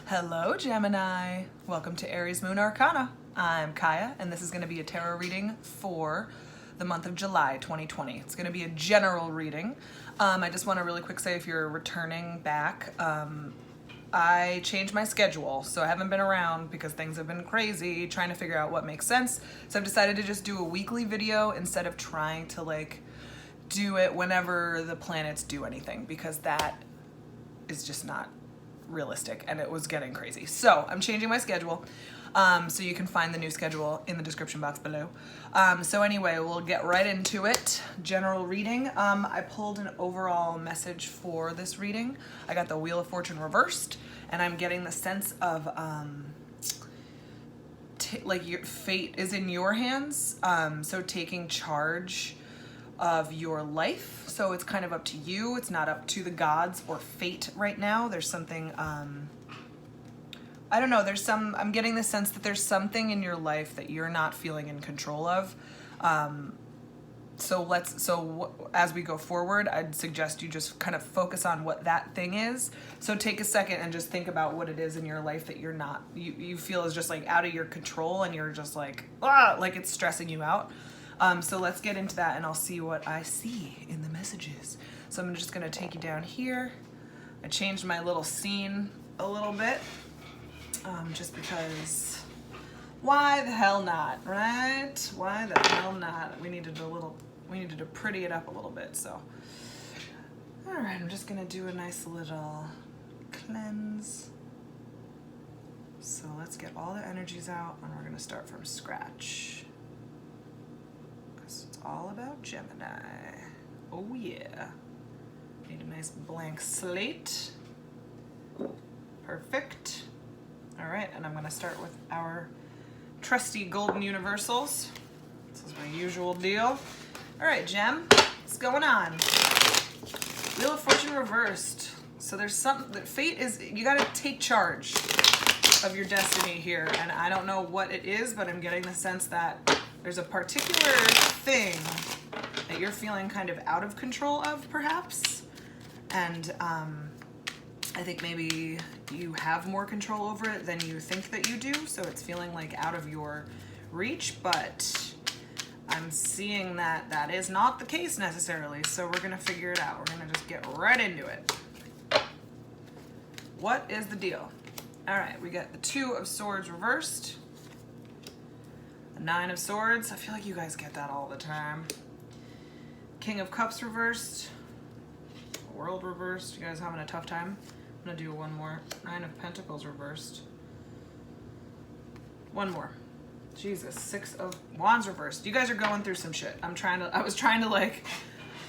Hello, Gemini. Welcome to Aries Moon Arcana. I'm Kaya, and this is going to be a tarot reading for the month of July 2020. It's going to be a general reading. I just want to really quick say if you're returning back, I changed my schedule, so I haven't been around because things have been crazy trying to figure out what makes sense. So I've decided to just do a weekly video instead of trying to do it whenever the planets do anything, because that is just not realistic and it was getting crazy. So I'm changing my schedule. So you can find the new schedule in the description box below. So anyway, we'll get right into it. General reading. I pulled an overall message for this reading. I got the Wheel of Fortune reversed, and I'm getting the sense of your fate is in your hands. So taking charge of your life. So it's kind of up to you. It's not up to the gods or fate right now. There's something, I don't know, I'm getting the sense that there's something in your life that you're not feeling in control of. So as we go forward, I'd suggest you just kind of focus on what that thing is. So take a second and just think about what it is in your life that you feel is just out of your control, and you're just like it's stressing you out. So let's get into that, and I'll see what I see in the messages. So I'm just going to take you down here. I changed my little scene a little bit, just because why the hell not, right? Why the hell not? We needed to pretty it up a little bit. So, all right, I'm just going to do a nice little cleanse. So let's get all the energies out, and we're going to start from scratch. It's all about Gemini. Oh yeah. Need a nice blank slate. Perfect. All right, and I'm gonna start with our trusty golden universals. This is my usual deal. All right, Gem, what's going on? Wheel of Fortune reversed. So there's something that fate is, you gotta take charge of your destiny here. And I don't know what it is, but I'm getting the sense that there's a particular thing that you're feeling kind of out of control of, perhaps. And I think maybe you have more control over it than you think that you do. So it's feeling out of your reach, but I'm seeing that that is not the case necessarily. So we're gonna figure it out. We're gonna just get right into it. What is the deal? All right, we got the Two of Swords reversed. The Nine of Swords. I feel like you guys get that all the time. King of Cups reversed. World reversed. You guys having a tough time? I'm gonna do one more. Nine of Pentacles reversed. One more. Jesus. Six of Wands reversed. You guys are going through some shit. I was trying to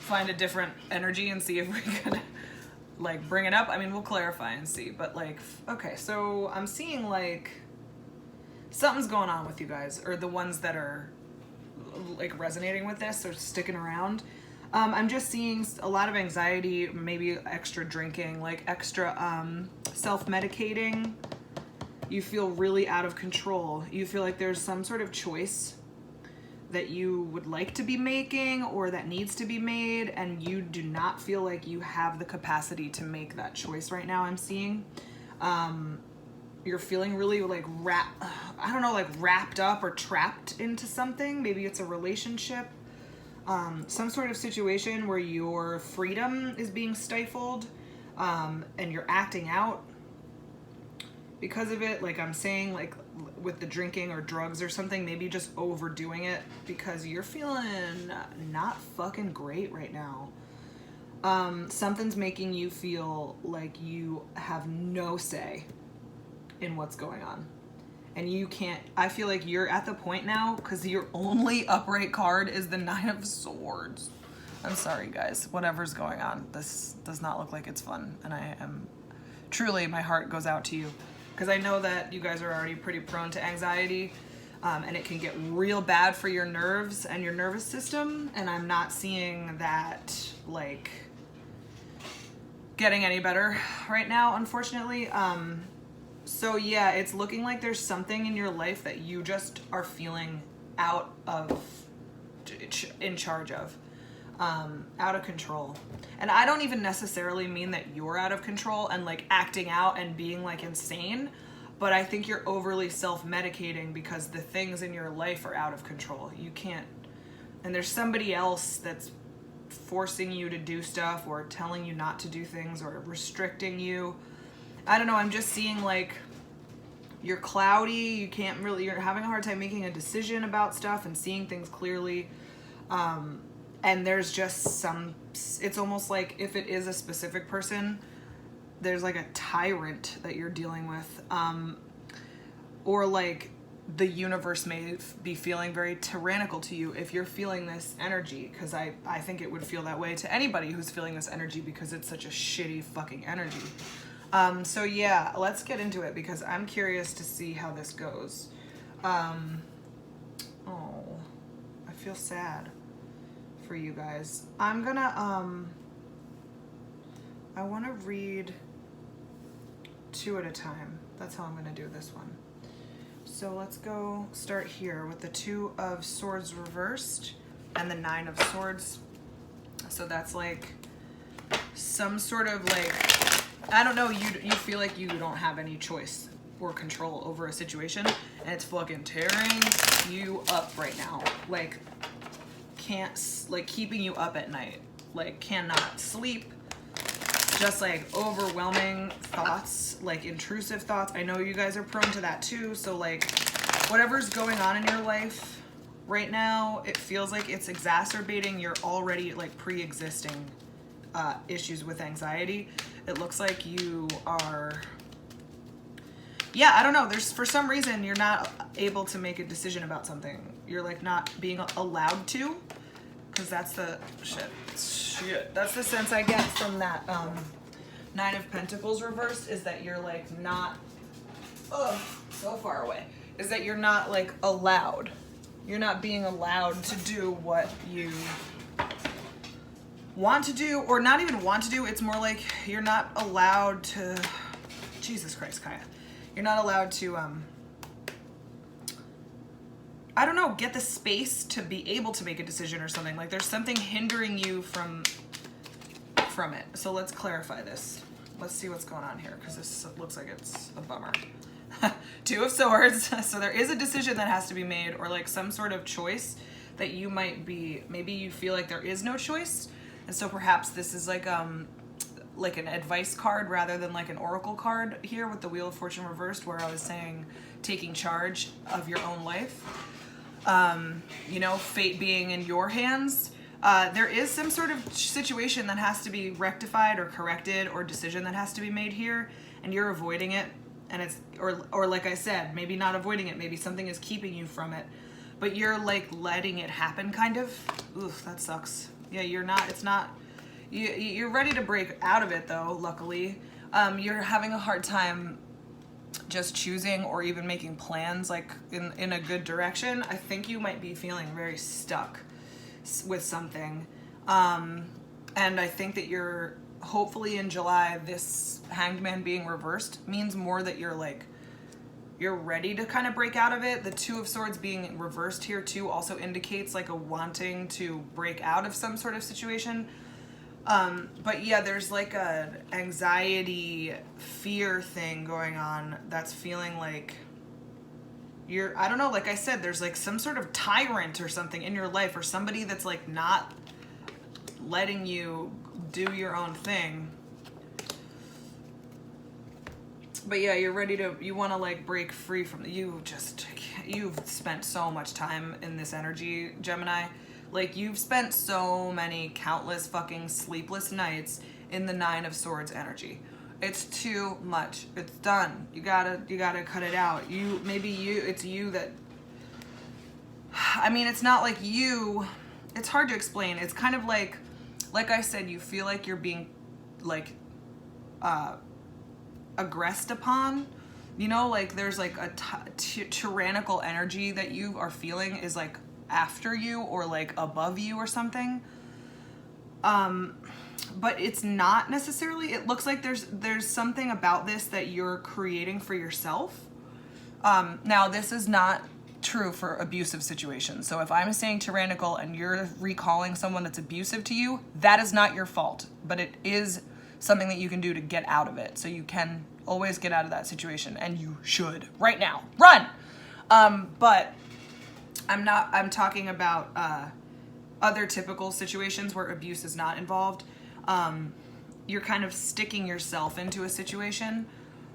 find a different energy and see if we could bring it up. I mean, we'll clarify and see, but okay, so I'm seeing something's going on with you guys, or the ones that are resonating with this or sticking around. I'm just seeing a lot of anxiety, maybe extra drinking, extra self-medicating. You feel really out of control. You feel like there's some sort of choice that you would like to be making or that needs to be made, and you do not feel like you have the capacity to make that choice right now. I'm seeing you're feeling really wrapped up or trapped into something. Maybe it's a relationship, some sort of situation where your freedom is being stifled, and you're acting out because of it. I'm saying with the drinking or drugs or something, maybe just overdoing it because you're feeling not fucking great right now. Something's making you feel like you have no say in what's going on, and you can't. I feel like you're at the point now, because your only upright card is the Nine of Swords. I'm sorry, guys, whatever's going on, this does not look like it's fun, and I am truly, my heart goes out to you, because I know that you guys are already pretty prone to anxiety, and it can get real bad for your nerves and your nervous system, and I'm not seeing that getting any better right now, unfortunately. So yeah, it's looking like there's something in your life that you just are feeling out of, in charge of. out of control. And I don't even necessarily mean that you're out of control and like acting out and being like insane, but I think you're overly self-medicating because the things in your life are out of control. You can't, and there's somebody else that's forcing you to do stuff or telling you not to do things or restricting you. I don't know, I'm just seeing like you're cloudy, you can't really, you're having a hard time making a decision about stuff and seeing things clearly. And there's just it's almost like if it is a specific person, there's like a tyrant that you're dealing with. Or like the universe may be feeling very tyrannical to you if you're feeling this energy, because I think it would feel that way to anybody who's feeling this energy because it's such a shitty fucking energy. So yeah, let's get into it because I'm curious to see how this goes. Oh, I feel sad for you guys. I'm gonna, I want to read 2 at a time. That's how I'm gonna do this one. So let's go start here with the 2 of Swords reversed and the 9 of Swords. So that's like some sort of like, I don't know, you feel like you don't have any choice or control over a situation and it's fucking tearing you up right now. Like can't, like keeping you up at night, like cannot sleep, just like overwhelming thoughts, like intrusive thoughts. I know you guys are prone to that too. So like whatever's going on in your life right now, it feels like it's exacerbating your already like pre-existing issues with anxiety. It looks like you are, yeah, I don't know. There's, for some reason, you're not able to make a decision about something. You're like not being allowed to, because that's the, shit. That's the sense I get from that 9 of Pentacles reversed, is that you're like not, so far away, is that you're not like allowed. You're not being allowed to do what you want to do, or not even want to do. It's more like you're not allowed to, Jesus Christ, Kaya. You're not allowed to, I don't know, get the space to be able to make a decision or something. Like there's something hindering you from it. So let's clarify this. Let's see what's going on here, because this looks like it's a bummer. 2 of Swords. So there is a decision that has to be made, or like some sort of choice that you might be, maybe you feel like there is no choice. And so perhaps this is like an advice card rather than like an oracle card here with the Wheel of Fortune reversed, where I was saying taking charge of your own life. You know, fate being in your hands. There is some sort of situation that has to be rectified or corrected, or decision that has to be made here, and you're avoiding it. And it's, or like I said, maybe not avoiding it, maybe something is keeping you from it, but you're like letting it happen kind of. Oof, that sucks. Yeah, you're not, it's not, you're ready to break out of it though, luckily. You're having a hard time just choosing or even making plans like in a good direction. I think you might be feeling very stuck with something. And I think that you're, hopefully in July, this Hanged Man being reversed means more that you're like, you're ready to kind of break out of it. The 2 of Swords being reversed here too also indicates like a wanting to break out of some sort of situation. But yeah, there's like a anxiety, fear thing going on that's feeling like you're, I don't know, like I said, there's like some sort of tyrant or something in your life, or somebody that's like not letting you do your own thing. But yeah, you're ready to, you want to like break free from, you've spent so much time in this energy, Gemini. Like you've spent so many countless fucking sleepless nights in the 9 of Swords energy. It's too much. It's done. You gotta cut it out. It's you that, I mean, it's not like you, it's hard to explain. It's kind of like I said, you feel like you're being like, aggressed upon, you know, like there's like a tyrannical energy that you are feeling is like after you or like above you or something. But it's not necessarily, it looks like there's something about this that you're creating for yourself. Now this is not true for abusive situations. So if I'm saying tyrannical and you're recalling someone that's abusive to you, that is not your fault, but it is something that you can do to get out of it. So you can always get out of that situation, and you should right now. Run! But I'm talking about other typical situations where abuse is not involved. You're kind of sticking yourself into a situation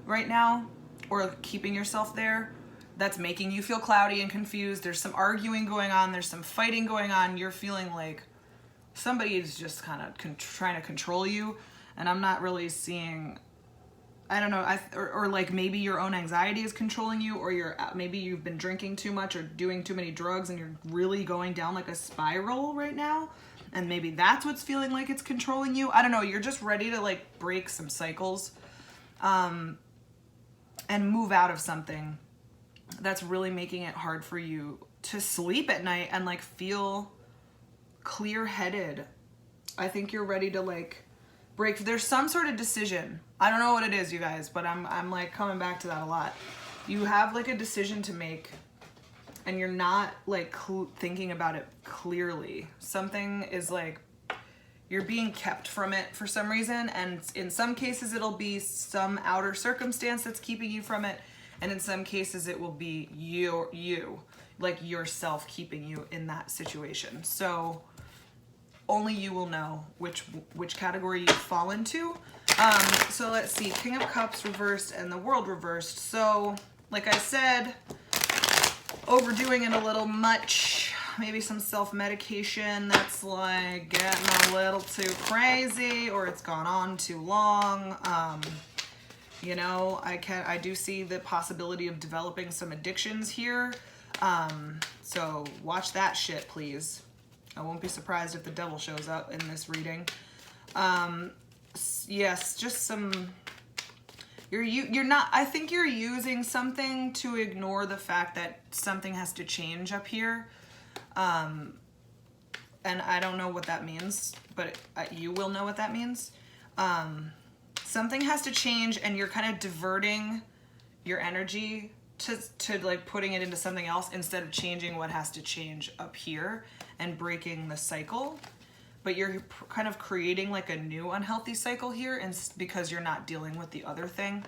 right now, or keeping yourself there, that's making you feel cloudy and confused. There's some arguing going on. There's some fighting going on. You're feeling like somebody is just kind of trying to control you. And I'm not really seeing, I don't know, or like maybe your own anxiety is controlling you, or maybe you've been drinking too much or doing too many drugs and you're really going down like a spiral right now. And maybe that's what's feeling like it's controlling you. I don't know. You're just ready to like break some cycles and move out of something that's really making it hard for you to sleep at night and like feel clear-headed. I think you're ready to like break. There's some sort of decision. I don't know what it is, you guys, but I'm like coming back to that a lot. You have like a decision to make and you're not like thinking about it clearly. Something is like you're being kept from it for some reason, and in some cases it'll be some outer circumstance that's keeping you from it, and in some cases it will be you like yourself keeping you in that situation. So only you will know which category you fall into. So let's see, King of Cups reversed and the World reversed. So like I said, overdoing it a little much, maybe some self-medication that's like getting a little too crazy, or it's gone on too long. You know, I do see the possibility of developing some addictions here. So watch that shit, please. I won't be surprised if the devil shows up in this reading. Yes, just some, you're not, I think you're using something to ignore the fact that something has to change up here. And I don't know what that means, but you will know what that means. Something has to change, and you're kind of diverting your energy to like putting it into something else instead of changing what has to change up here and breaking the cycle. But you're kind of creating like a new unhealthy cycle here, and because you're not dealing with the other thing.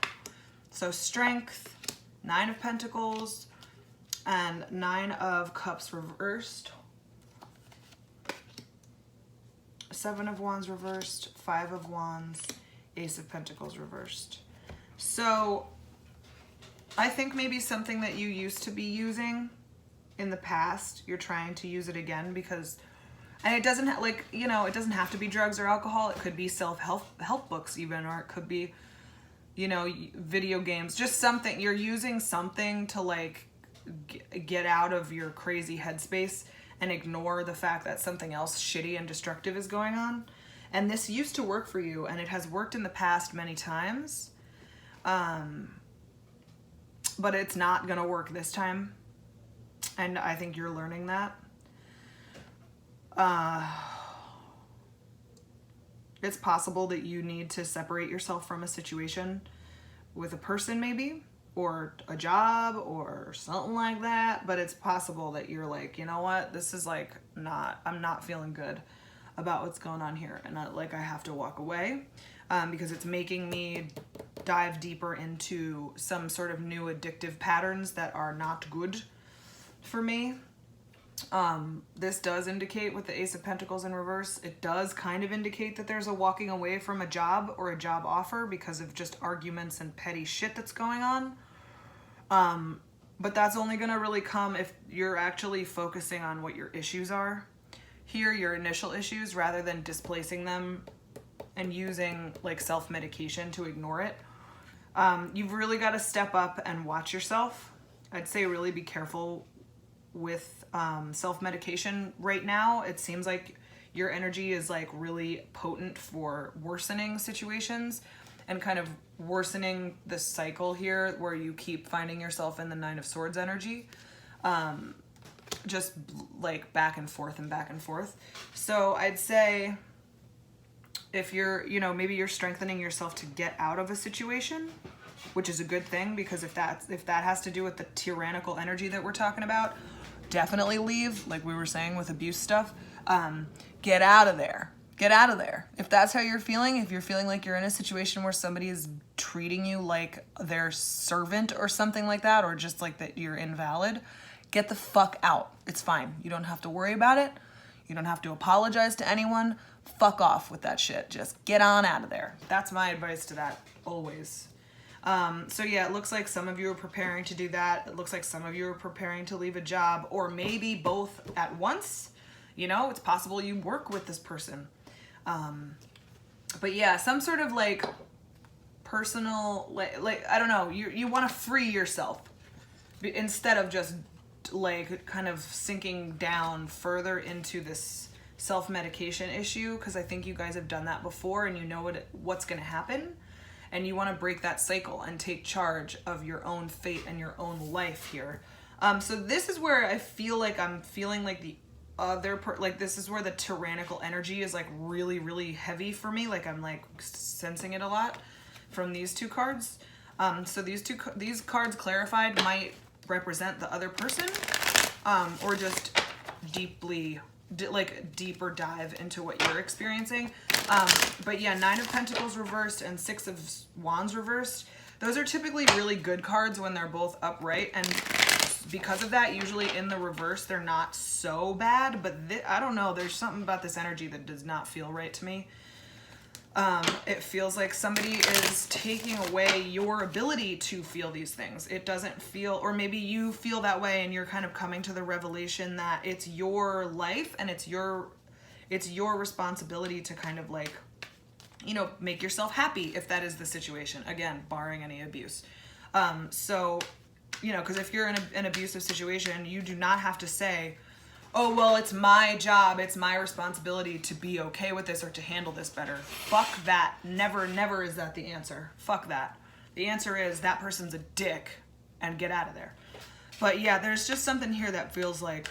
So Strength, 9 of Pentacles, and 9 of Cups reversed. 7 of Wands reversed, 5 of Wands, Ace of Pentacles reversed. So I think maybe something that you used to be using in the past, you're trying to use it again because, and it doesn't like, you know, it doesn't have to be drugs or alcohol. It could be self-help books even, or it could be, you know, video games, just something. You're using something to like get out of your crazy headspace and ignore the fact that something else shitty and destructive is going on. And this used to work for you, and it has worked in the past many times. But it's not gonna work this time. And I think you're learning that. It's possible that you need to separate yourself from a situation with a person maybe, or a job or something like that. But it's possible that you're like, you know what, this is like I'm not feeling good about what's going on here. And I have to walk away because it's making me dive deeper into some sort of new addictive patterns that are not good for me. This does indicate with the Ace of Pentacles in reverse, it does kind of indicate that there's a walking away from a job or a job offer because of just arguments and petty shit that's going on. But that's only going to really come if you're actually focusing on what your issues are here, your initial issues, rather than displacing them and using like self-medication to ignore it. You've really got to step up and watch yourself. I'd say really be careful with self-medication right now. It seems like your energy is like really potent for worsening situations and kind of worsening the cycle here where you keep finding yourself in the 9 of Swords energy. Just like back and forth and back and forth. So I'd say if you're, you know, maybe you're strengthening yourself to get out of a situation, which is a good thing, because if that has to do with the tyrannical energy that we're talking about, definitely leave, like we were saying with abuse stuff. Get out of there. Get out of there. If that's how you're feeling, if you're feeling like you're in a situation where somebody is treating you like their servant or something like that, or just like that you're invalid, get the fuck out. It's fine. You don't have to worry about it. You don't have to apologize to anyone. Fuck off with that shit. Just get on out of there. That's my advice to that, always. So yeah, it looks like some of you are preparing to do that. It looks like some of you are preparing to leave a job, or maybe both at once. You know, it's possible you work with this person. But yeah, some sort of like personal, like I don't know, you want to free yourself instead of just like kind of sinking down further into this self-medication issue, because I think you guys have done that before and you know what's going to happen, and you want to break that cycle and take charge of your own fate and your own life here. So this is where I feel like I'm feeling like the like this is where the tyrannical energy is like really, really heavy for me. Like I'm like sensing it a lot from these two cards. So these cards clarified might represent the other person, or just deeper dive into what you're experiencing. But yeah, 9 of Pentacles reversed and 6 of Wands reversed. Those are typically really good cards when they're both upright, and because of that, usually in the reverse, they're not so bad, but I don't know, there's something about this energy that does not feel right to me. It feels like somebody is taking away your ability to feel these things. It doesn't feel, or maybe you feel that way and you're kind of coming to the revelation that it's your life and it's your responsibility to kind of like, you know, make yourself happy if that is the situation. Again, barring any abuse. So, you know, because if you're in an abusive situation, you do not have to say, oh, well, it's my job, it's my responsibility to be okay with this or to handle this better. Fuck that. Never, never is that the answer. Fuck that. The answer is that person's a dick and get out of there. But yeah, there's just something here that feels like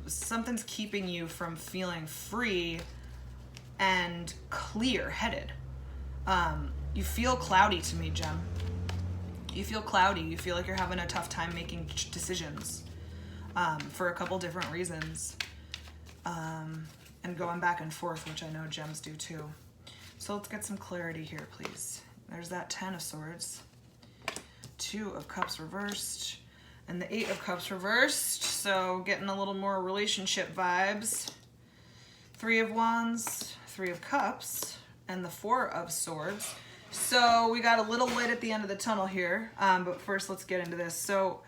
something's keeping you from feeling free and clear-headed. You feel cloudy to me, Gem. You feel cloudy. You feel like you're having a tough time making decisions. For a couple different reasons, and going back and forth, which I know gems do too. So let's get some clarity here, please. There's that 10 of Swords, 2 of Cups reversed, and the 8 of Cups reversed, so getting a little more relationship vibes. 3 of Wands, 3 of Cups, and the 4 of Swords. So we got a little light at the end of the tunnel here, but first let's get into this. So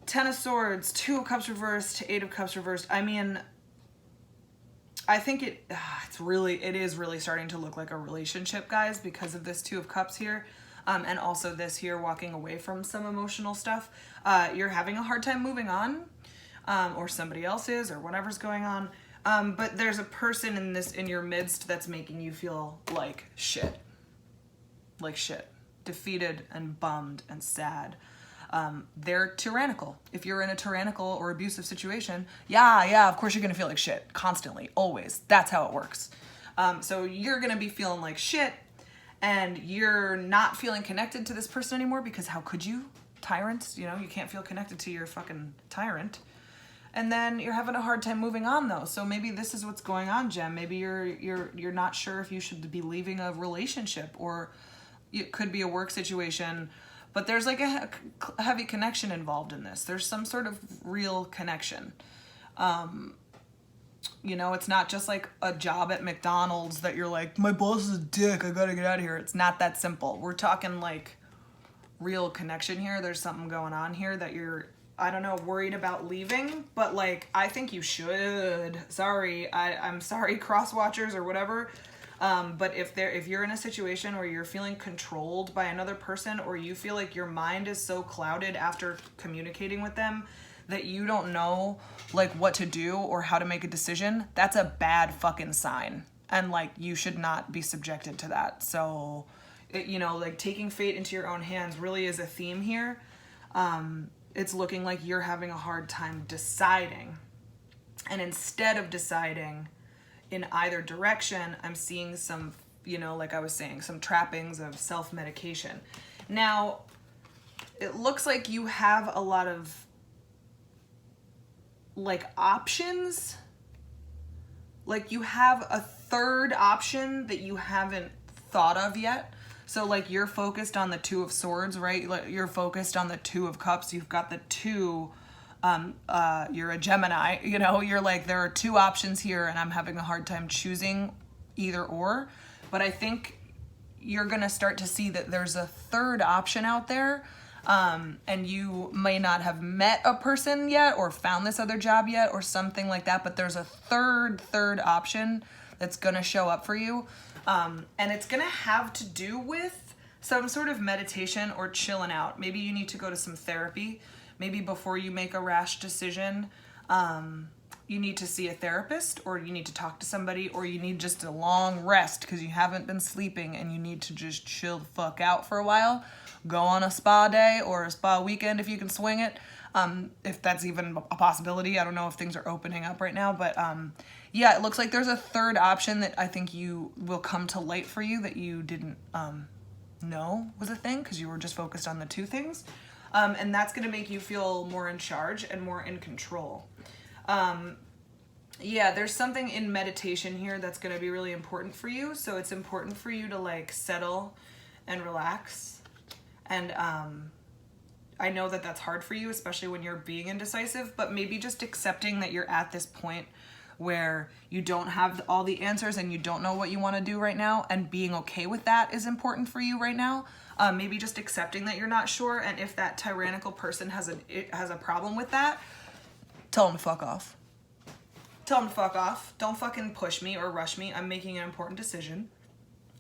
10 of Swords, 2 of Cups reversed, 8 of Cups reversed. I mean, I think it is really starting to look like a relationship, guys, because of this 2 of Cups here, and also this here walking away from some emotional stuff. You're having a hard time moving on, or somebody else is, or whatever's going on. But there's a person in your midst that's making you feel like shit, defeated and bummed and sad. They're tyrannical. If you're in a tyrannical or abusive situation, yeah, of course you're gonna feel like shit constantly, always. That's how it works. So you're gonna be feeling like shit, and you're not feeling connected to this person anymore, because how could you? Tyrants, you know, you can't feel connected to your fucking tyrant. And then you're having a hard time moving on, though. So maybe this is what's going on, Gem. Maybe you're not sure if you should be leaving a relationship, or it could be a work situation. But there's like a heavy connection involved in this. There's some sort of real connection. You know, it's not just like a job at McDonald's that you're like, my boss is a dick, I gotta get out of here. It's not that simple. We're talking like real connection here. There's something going on here that you're, I don't know, worried about leaving, but like, I think you should. Sorry, I'm sorry, cross-watchers or whatever. But if you're in a situation where you're feeling controlled by another person, or you feel like your mind is so clouded after communicating with them that you don't know like what to do or how to make a decision, that's a bad fucking sign. And like, you should not be subjected to that. So, you know, like taking fate into your own hands really is a theme here. It's looking like you're having a hard time deciding. And instead of deciding in either direction, I'm seeing some, you know, like I was saying, some trappings of self-medication. Now, it looks like you have a lot of like options. Like you have a third option that you haven't thought of yet. So like you're focused on the Two of Swords, right? Like you're focused on the Two of Cups. You've got the two, you're a Gemini, you know, you're like, there are two options here and I'm having a hard time choosing either or. But I think you're going to start to see that there's a third option out there. And you may not have met a person yet or found this other job yet or something like that, but there's a third option that's going to show up for you. And it's going to have to do with some sort of meditation or chilling out. Maybe you need to go to some therapy. Maybe before you make a rash decision, you need to see a therapist, or you need to talk to somebody, or you need just a long rest because you haven't been sleeping and you need to just chill the fuck out for a while. Go on a spa day or a spa weekend if you can swing it. If that's even a possibility. I don't know if things are opening up right now, but yeah, it looks like there's a third option that I think you will come to light for you that you didn't know was a thing because you were just focused on the two things. And that's going to make you feel more in charge and more in control. Yeah, there's something in meditation here that's going to be really important for you. So it's important for you to like settle and relax. And I know that that's hard for you, especially when you're being indecisive, but maybe just accepting that you're at this point where you don't have all the answers and you don't know what you want to do right now, and being okay with that is important for you right now. Maybe just accepting that you're not sure, and if that tyrannical person has a problem with that, tell them to fuck off. Tell them to fuck off. Don't fucking push me or rush me. I'm making an important decision,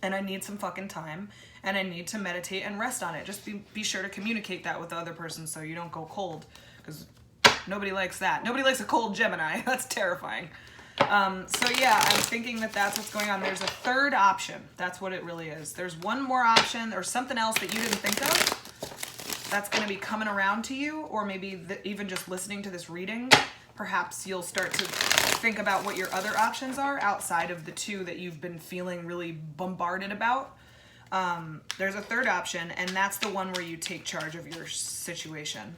and I need some fucking time, and I need to meditate and rest on it. Just be sure to communicate that with the other person so you don't go cold, because nobody likes that. Nobody likes a cold Gemini. That's terrifying. So yeah, I'm thinking that that's what's going on. There's a third option. That's what it really is. There's one more option or something else that you didn't think of that's going to be coming around to you, or maybe even just listening to this reading, perhaps you'll start to think about what your other options are outside of the two that you've been feeling really bombarded about. There's a third option, and that's the one where you take charge of your situation.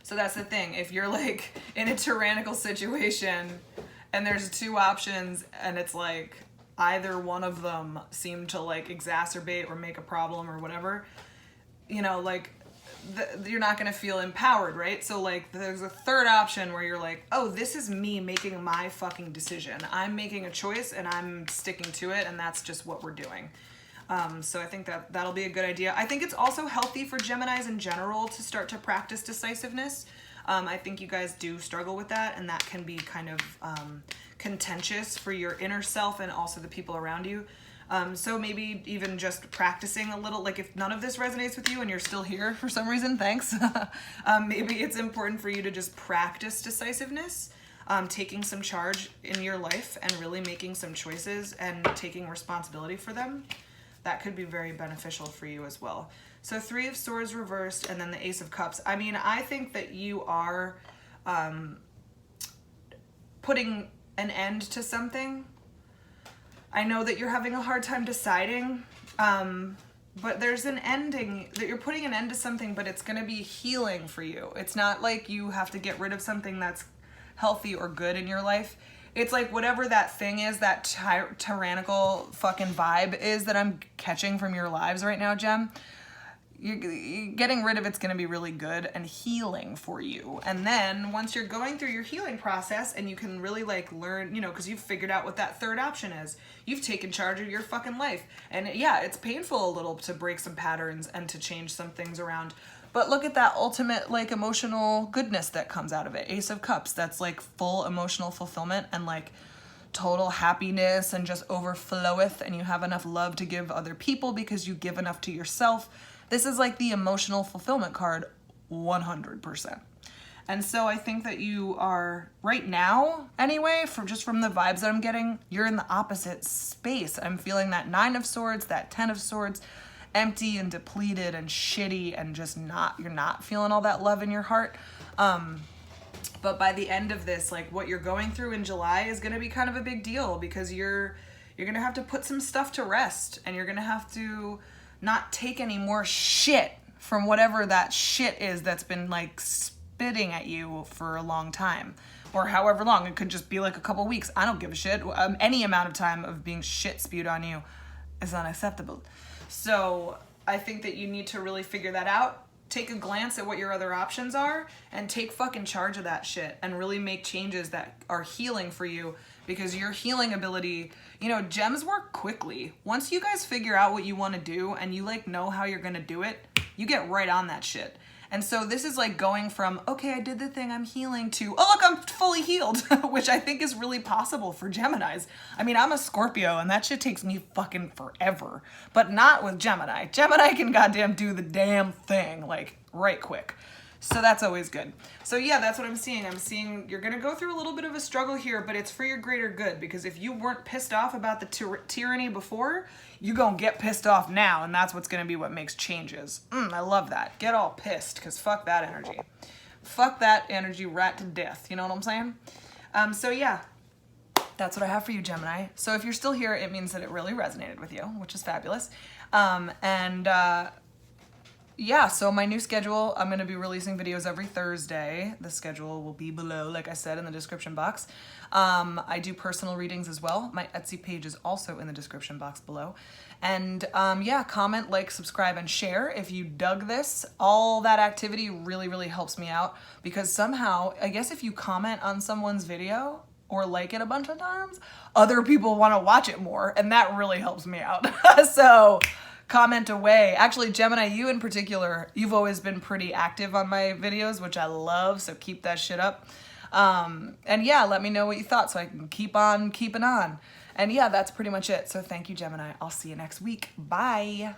So that's the thing. If you're like in a tyrannical situation and there's two options and it's like either one of them seem to like exacerbate or make a problem or whatever, you know, like you're not going to feel empowered, right? So like there's a third option where you're like, oh, this is me making my fucking decision. I'm making a choice and I'm sticking to it, and that's just what we're doing. So I think that'll be a good idea. I think it's also healthy for Geminis in general to start to practice decisiveness. I think you guys do struggle with that, and that can be kind of contentious for your inner self and also the people around you. So maybe even just practicing a little, like if none of this resonates with you and you're still here for some reason, thanks. Maybe it's important for you to just practice decisiveness, taking some charge in your life and really making some choices and taking responsibility for them. That could be very beneficial for you as well. So 3 of Swords reversed and then the Ace of Cups. I mean, I think that you are putting an end to something. I know that you're having a hard time deciding, but there's an ending, that you're putting an end to something, but it's going to be healing for you. It's not like you have to get rid of something that's healthy or good in your life. It's like whatever that thing is, that tyrannical fucking vibe is that I'm catching from your lives right now, Gem. You're getting rid of it's going to be really good and healing for you. And then once you're going through your healing process and you can really like learn, you know, because you've figured out what that third option is, you've taken charge of your fucking life. And yeah, it's painful a little to break some patterns and to change some things around. But look at that ultimate like emotional goodness that comes out of it. Ace of Cups, that's like full emotional fulfillment and like total happiness and just overfloweth, and you have enough love to give other people because you give enough to yourself. This is like the emotional fulfillment card 100%. And so I think that you are right now, anyway, from the vibes that I'm getting, you're in the opposite space. I'm feeling that 9 of Swords, that 10 of Swords, empty and depleted and shitty and just you're not feeling all that love in your heart. But by the end of this, like what you're going through in July is going to be kind of a big deal because you're going to have to put some stuff to rest, and you're going to have to not take any more shit from whatever that shit is that's been like spitting at you for a long time, or however long. It could just be like a couple weeks. I don't give a shit. Any amount of time of being shit spewed on you is unacceptable. So I think that you need to really figure that out. Take a glance at what your other options are and take fucking charge of that shit and really make changes that are healing for you, because your healing ability, you know, gems work quickly. Once you guys figure out what you want to do and you like know how you're going to do it, you get right on that shit. And so this is like going from, okay, I did the thing, I'm healing, to, oh, look, I'm fully healed, which I think is really possible for Geminis. I mean, I'm a Scorpio and that shit takes me fucking forever, but not with Gemini. Gemini can goddamn do the damn thing, like, right quick. So that's always good. So yeah, that's what I'm seeing. I'm seeing you're going to go through a little bit of a struggle here, but it's for your greater good, because if you weren't pissed off about the tyranny before, you're going to get pissed off now, and that's what's going to be what makes changes. I love that. Get all pissed, because fuck that energy. Fuck that energy right to death. You know what I'm saying? So yeah, that's what I have for you, Gemini. So if you're still here, it means that it really resonated with you, which is fabulous. Yeah, so my new schedule, I'm going to be releasing videos every Thursday. The schedule will be below, like I said, in the description box. I do personal readings as well. My Etsy page is also in the description box below. And yeah, comment, like, subscribe, and share if you dug this. All that activity really, really helps me out, because somehow, I guess if you comment on someone's video or like it a bunch of times, other people want to watch it more, and that really helps me out. So comment away. Actually, Gemini, you in particular, you've always been pretty active on my videos, which I love, so keep that shit up. And yeah, let me know what you thought so I can keep on keeping on. And yeah, that's pretty much it. So thank you, Gemini. I'll see you next week. Bye.